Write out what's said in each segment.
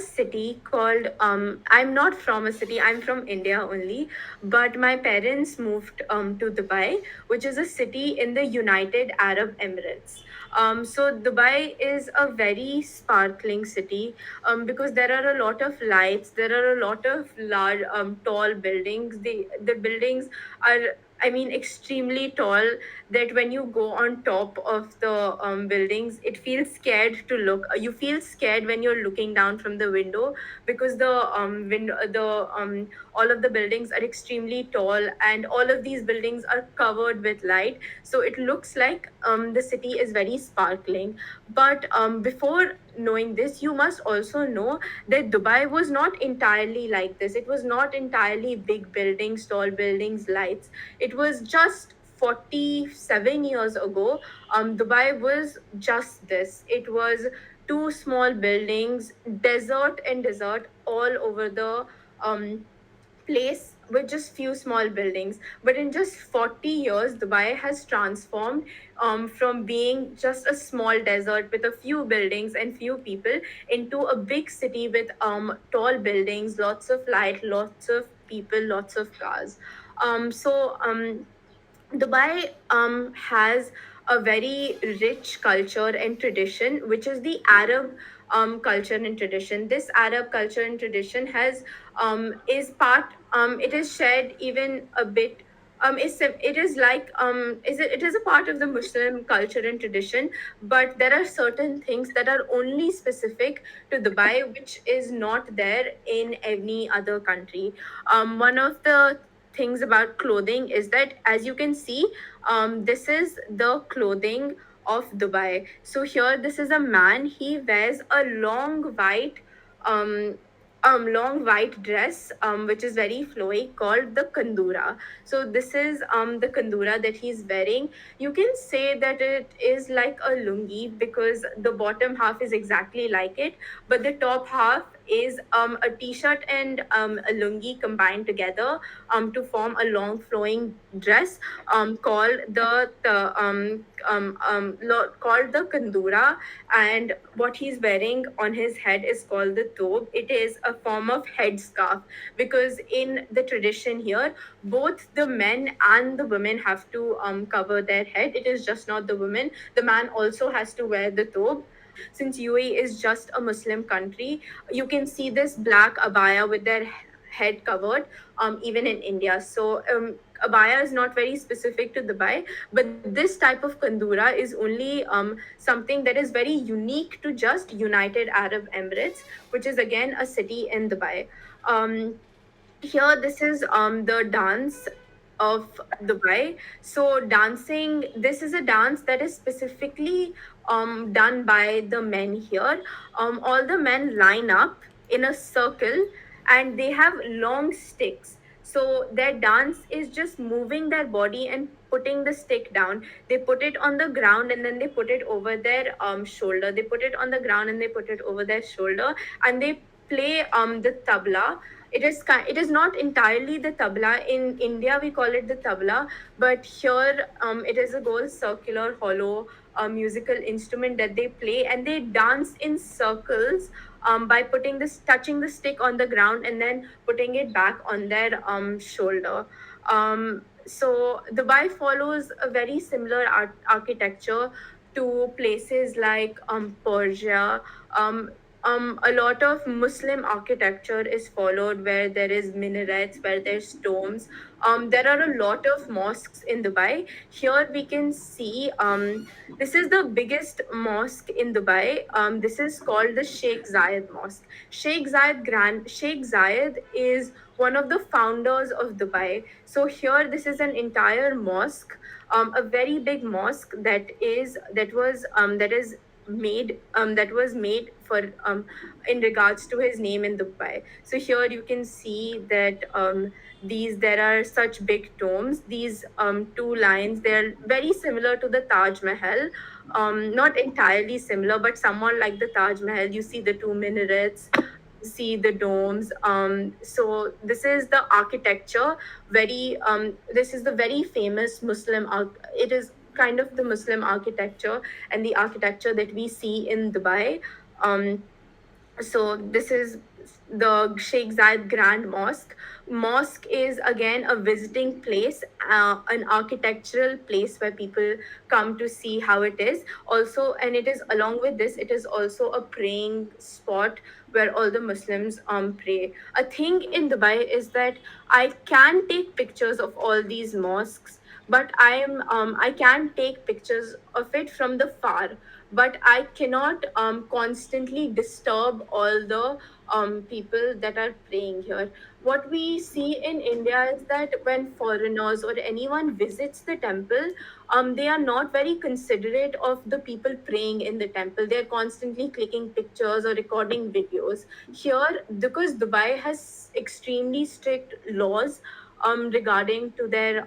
a city called I'm not from a city, I'm from India only, but my parents moved to Dubai, which is a city in the United Arab Emirates. So Dubai is a very sparkling city because there are a lot of lights, there are a lot of large, tall buildings. The buildings are, I mean, extremely tall, that when you go on top of the buildings, it feels scared to look. You feel scared when you're looking down from the window, because the all of the buildings are extremely tall, and all of these buildings are covered with light. So it looks like the city is very sparkling. But before knowing this, you must also know that Dubai was not entirely like this. It was not entirely big buildings, tall buildings, lights. It was just 47 years ago, Dubai was just this. It was two small buildings, desert and desert all over the um, place, with just few small buildings. But in just 40 years, Dubai has transformed from being just a small desert with a few buildings and few people into a big city with tall buildings, lots of light, lots of people, lots of cars. Dubai has a very rich culture and tradition, which is the Arab culture and tradition. This Arab culture and tradition has is part. It is shared even a bit. It is like it is a part of the Muslim culture and tradition, but there are certain things that are only specific to Dubai, which is not there in any other country. One of the things about clothing is that, as you can see, this is the clothing of Dubai. So here, this is a man. He wears a um long white dress, which is very flowy, called the kandura. So this is the kandura that he's wearing. You can say that it is like a lungi, because the bottom half is exactly like it, but the top half is a t-shirt and a lungi combined together to form a long flowing dress, called the kandura. And what he's wearing on his head is called the thobe. It is a form of headscarf, because in the tradition here, both the men and the women have to cover their head. It is just not the women. The man also has to wear the thobe. Since UAE is just a Muslim country, you can see this black abaya with their head covered, even in India. So abaya is not very specific to Dubai, but this type of kandura is only something that is very unique to just United Arab Emirates, which is again a city in Dubai. Um, Here, this is the dance of Dubai. So dancing, this is a dance that is specifically done by the men here. All the men line up in a circle, and they have long sticks. So their dance is just moving their body and putting the stick down. They put it on the ground, and then they put it over their shoulder. They put it on the ground and they put it over their shoulder, and they play the tabla. It is not entirely the tabla. In India we call it the tabla, but here it is a gold circular hollow musical instrument that they play, and they dance in circles by touching the stick on the ground and then putting it back on their shoulder. So Dubai follows a very similar architecture to places like Persia. A lot of Muslim architecture is followed, where there is minarets, where there's domes. There are a lot of mosques in Dubai. Here we can see this is the biggest mosque in Dubai. This is called the Sheikh Zayed Mosque. Sheikh Zayed is one of the founders of Dubai. So here, this is an entire mosque, a very big mosque that is made for in regards to his name in Dubai. So here you can see that these there are such big domes. These two lines, they're very similar to the Taj Mahal. Not entirely similar, but somewhat like the Taj Mahal. You see the two minarets, see the domes. So this is the architecture. This is the very famous It is kind of the Muslim architecture and the architecture that we see in Dubai. Um, So this is the Sheikh Zayed Grand Mosque. Mosque is again a visiting place, an architectural place where people come to see how it is. Also, and it is along with this, it is also a praying spot where all the Muslims pray. A thing in Dubai is that I can take pictures of all these mosques, but I can take pictures of it from the far, but I cannot constantly disturb all the people that are praying here. What we see in India is that when foreigners or anyone visits the temple, they are not very considerate of the people praying in the temple. They're constantly clicking pictures or recording videos. Here, because Dubai has extremely strict laws regarding to their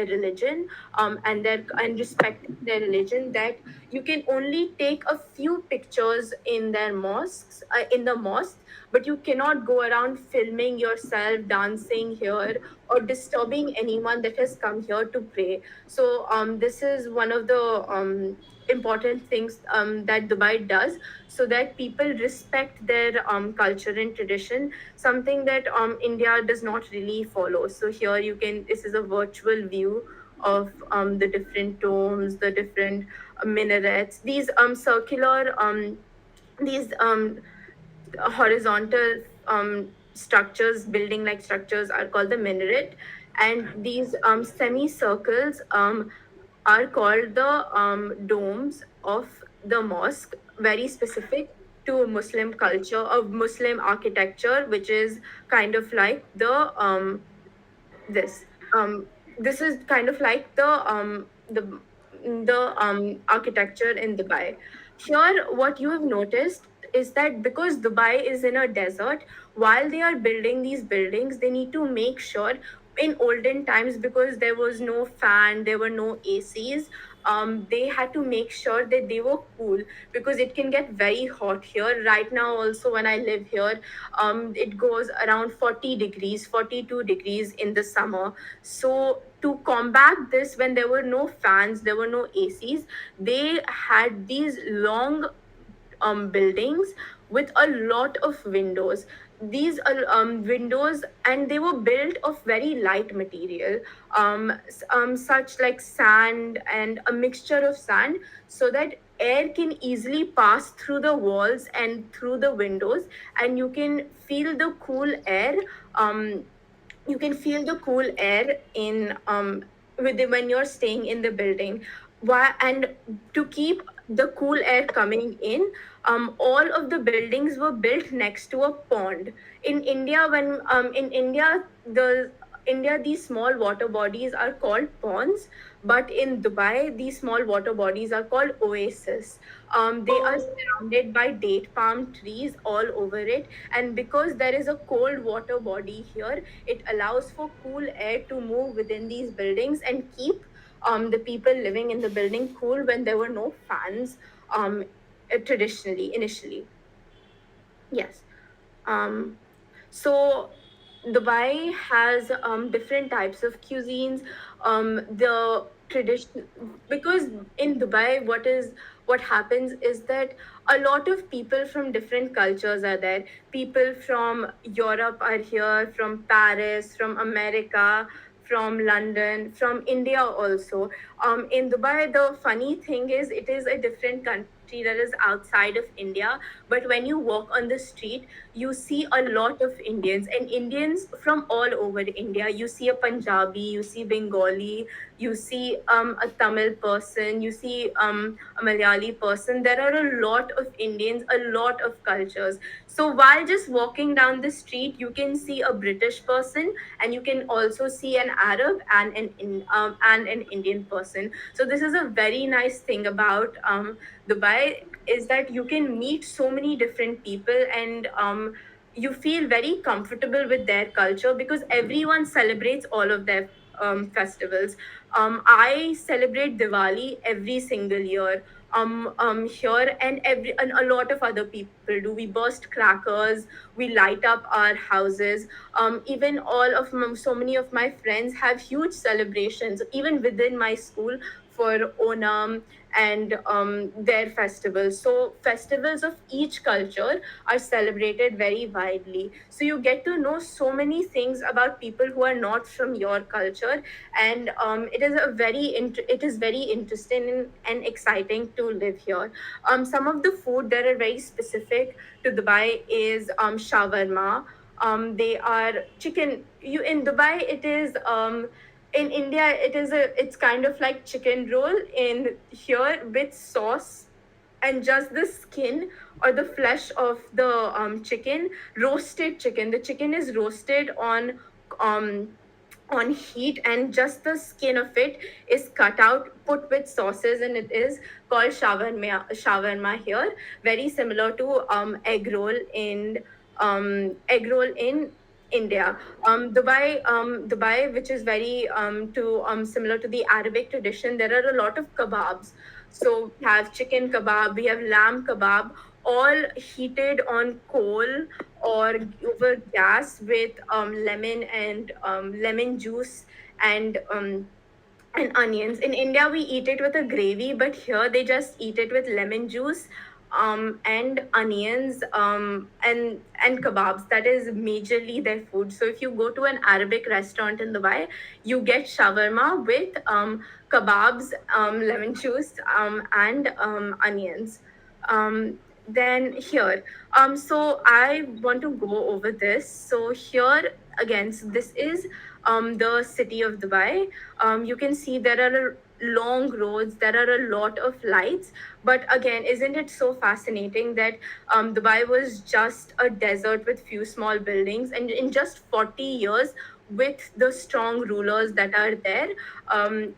religion, and respecting their religion, that you can only take a few pictures in their mosques, in the mosque, but you cannot go around filming yourself dancing here or disturbing anyone that has come here to pray. So this is one of the important things that Dubai does, so that people respect their culture and tradition, something that India does not really follow. So here you can, this is a virtual view of the different domes, the different minarets, these these horizontal structures, building like structures, are called the minaret, and these semicircles are called the domes of the mosque, very specific to Muslim culture, of Muslim architecture, which is kind of like this um this is kind of like the architecture in Dubai. Here, what you have noticed is that because Dubai is in a desert, while they are building these buildings, they need to make sure, in olden times, because there was no fan, there were no ACs, they had to make sure that they were cool, because it can get very hot here. Right now, also, when I live here, it goes around 40 degrees, 42 degrees in the summer. So to combat this, when there were no fans, there were no ACs, they had these long buildings with a lot of windows. These are windows, and they were built of very light material, such like sand and a mixture of sand, so that air can easily pass through the walls and through the windows, and you can feel the cool air. You can feel the cool air in when you're staying in the building. Why? And to keep the cool air coming in, all of the buildings were built next to a pond. In India, when in India, these small water bodies are called ponds, but in Dubai, these small water bodies are called oases. They are surrounded by date palm trees all over it, and because there is a cold water body here, it allows for cool air to move within these buildings and keep the people living in the building cool when there were no fans, traditionally, initially. Yes. Um, so Dubai has different types of cuisines. The tradition, because in Dubai, what happens is that a lot of people from different cultures are there. People from Europe are here, from Paris, from America, from London, from India also. In Dubai, the funny thing is, it is a different country that is outside of India, but when you walk on the street, you see a lot of Indians, and Indians from all over India. You see a Punjabi, you see Bengali, you see a Tamil person, you see a Malayali person. There are a lot of Indians, a lot of cultures. So while just walking down the street, you can see a British person, and you can also see an Arab and and an Indian person. So this is a very nice thing about Dubai, is that you can meet so many different people, and you feel very comfortable with their culture, because everyone celebrates all of their festivals. I celebrate Diwali every single year here, and a lot of other people do. We burst crackers, we light up our houses. Even so many of my friends have huge celebrations, even within my school, for Onam and their festivals. So festivals of each culture are celebrated very widely. So you get to know so many things about people who are not from your culture, and it is very interesting and exciting to live here. Some of the food that are very specific to Dubai is shawarma. They are chicken. You in Dubai, it is in India, it's kind of like chicken roll. In here, with sauce and just the skin or the flesh of the chicken, roasted chicken. The chicken is roasted um on heat, and just the skin of it is cut out, put with sauces, and it is called shawarma here. Very similar to egg roll in India. Dubai, which is very to similar to the Arabic tradition, there are a lot of kebabs. So we have chicken kebab, we have lamb kebab, all heated on coal or over gas with lemon juice and onions. In India, we eat it with a gravy, but here they just eat it with lemon juice, and onions, and kebabs. That is majorly their food. So if you go to an Arabic restaurant in Dubai, you get shawarma with kebabs, lemon juice, and onions. Then here, so I want to go over this. So here again, so this is the city of Dubai. You can see there are long roads, there are a lot of lights. But again, isn't it so fascinating that Dubai was just a desert with few small buildings, and in just 40 years, with the strong rulers that are there,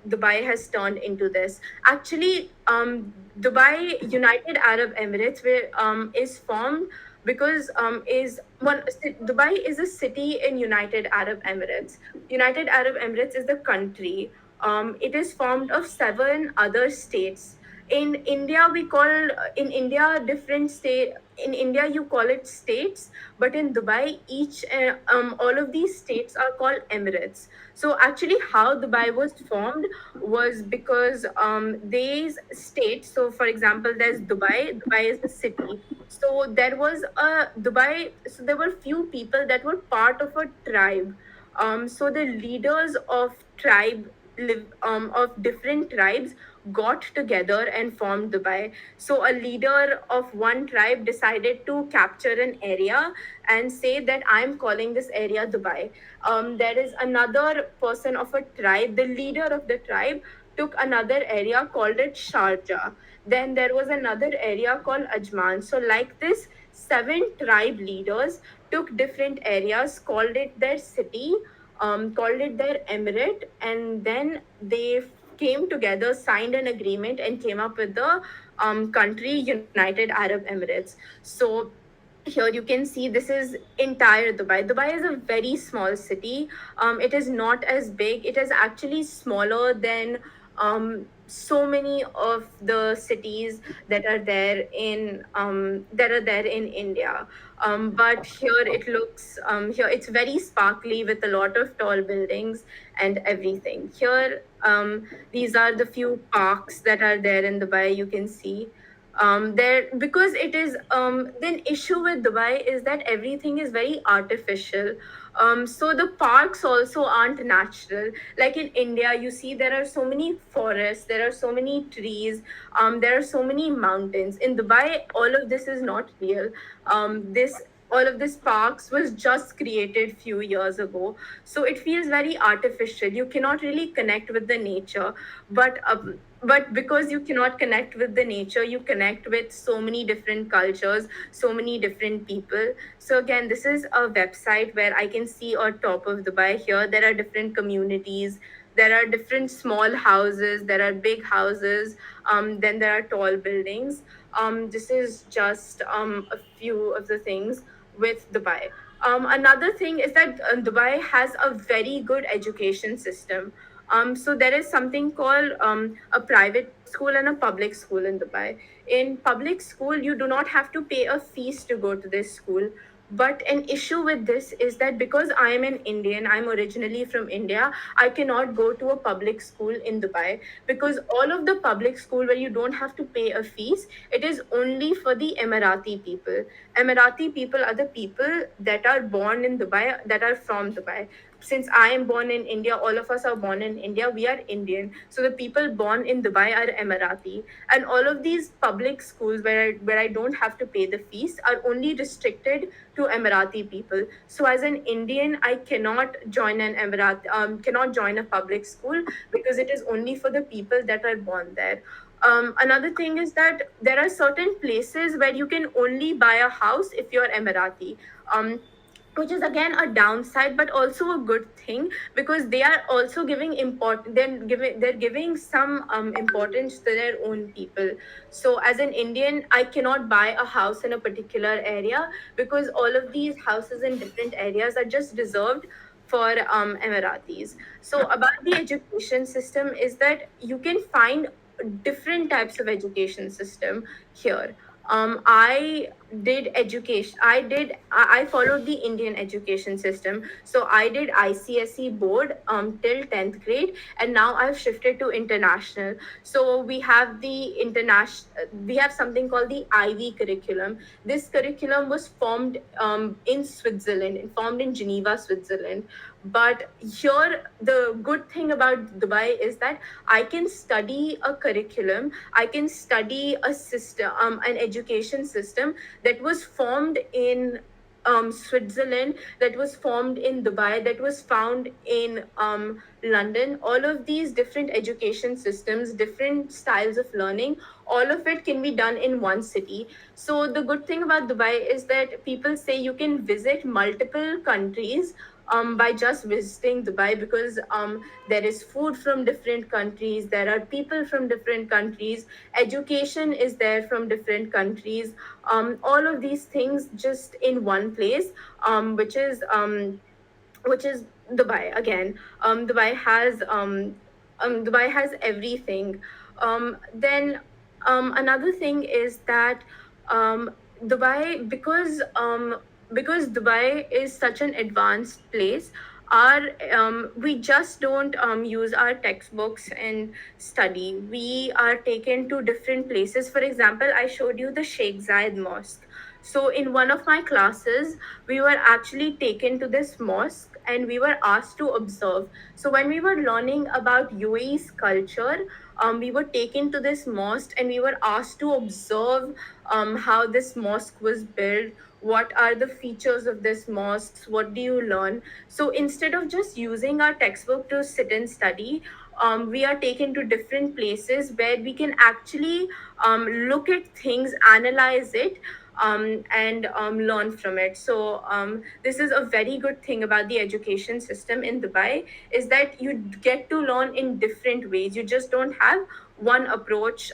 Dubai has turned into this. Actually, Dubai United Arab Emirates is formed because Dubai is a city in United Arab Emirates. United Arab Emirates is the country. It is formed of seven other states. In India, in India different state. In India, you call it states, but in Dubai, all of these states are called emirates. So actually, how Dubai was formed was because these states. So, for example, there's Dubai. Dubai is the city. So there was a Dubai. So there were few people that were part of a tribe. So the leaders of of different tribes got together and formed Dubai. So a leader of one tribe decided to capture an area and say that I'm calling this area Dubai. There is another person of a tribe, the leader of the tribe took another area, called it Sharjah. Then there was another area called Ajman. So like this, seven tribe leaders took different areas, called it their city, called it their emirate, and then they came together, signed an agreement, and came up with the country United Arab Emirates. So here you can see this is entire Dubai. Dubai is a very small city. It is not as big. It is actually smaller than so many of the cities that are there in India. But here here it's very sparkly with a lot of tall buildings and everything. Here, these are the few parks that are there in Dubai. You can see there, because it is the issue with Dubai is that everything is very artificial. So the parks also aren't natural. Like in India, you see there are so many forests, there are so many trees, there are so many mountains. In Dubai, all of this is not real. This all of this parks was just created few years ago, so it feels very artificial. You cannot really connect with the nature. But because you cannot connect with the nature, you connect with so many different cultures, so many different people. So again, this is a website where I can see on top of Dubai. Here there are different communities, there are different small houses, there are big houses, then there are tall buildings. This is just a few of the things with Dubai. Another thing is that Dubai has a very good education system. So there is something called a private school and a public school in Dubai. In public school, you do not have to pay a fees to go to this school. But an issue with this is that because I am an Indian, I'm originally from India, I cannot go to a public school in Dubai, because all of the public school where you don't have to pay a fees, it is only for the Emirati people. Emirati people are the people that are born in Dubai, that are from Dubai. Since I am born in India, all of us are born in India, we are Indian. So the people born in Dubai are Emirati. And all of these public schools where I don't have to pay the fees are only restricted to Emirati people. So as an Indian, I cannot join a public school, because it is only for the people that are born there. Another thing is that there are certain places where you can only buy a house if you're Emirati. Which is again a downside, but also a good thing, because they are also giving they're giving some importance to their own people. So as an Indian, I cannot buy a house in a particular area, because all of these houses in different areas are just reserved for Emiratis. So about the education system is that you can find different types of education system here. I did education. I followed the Indian education system. So I did ICSE board till 10th grade, and now I've shifted to international. So we have something called the IV curriculum. This curriculum was formed in Switzerland, formed in Geneva, Switzerland. But here, the good thing about Dubai is that I can study a curriculum, I can study a system, an education system that was formed in Switzerland, that was formed in Dubai, that was found in London. All of these different education systems, different styles of learning, all of it can be done in one city. So the good thing about Dubai is that people say you can visit multiple countries by just visiting Dubai, because there is food from different countries, there are people from different countries, education is there from different countries, all of these things just in one place, which is Dubai again. Dubai has everything. Then Another thing is that um, Dubai, because Dubai is such an advanced place, our we just don't use our textbooks and study. We are taken to different places. For example, I showed you the Sheikh Zayed Mosque. So in one of my classes, we were actually taken to this mosque and we were asked to observe. So when we were learning about UAE's culture, we were taken to this mosque and we were asked to observe how this mosque was built. What are the features of this mosque? What do you learn? So instead of just using our textbook to sit and study, we are taken to different places where we can actually look at things, analyze it, and learn from it. So this is a very good thing about the education system in Dubai, is that you get to learn in different ways. You just don't have one approach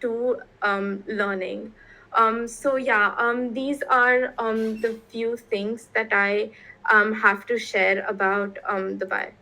to learning. So yeah, these are the few things that I have to share about Dubai.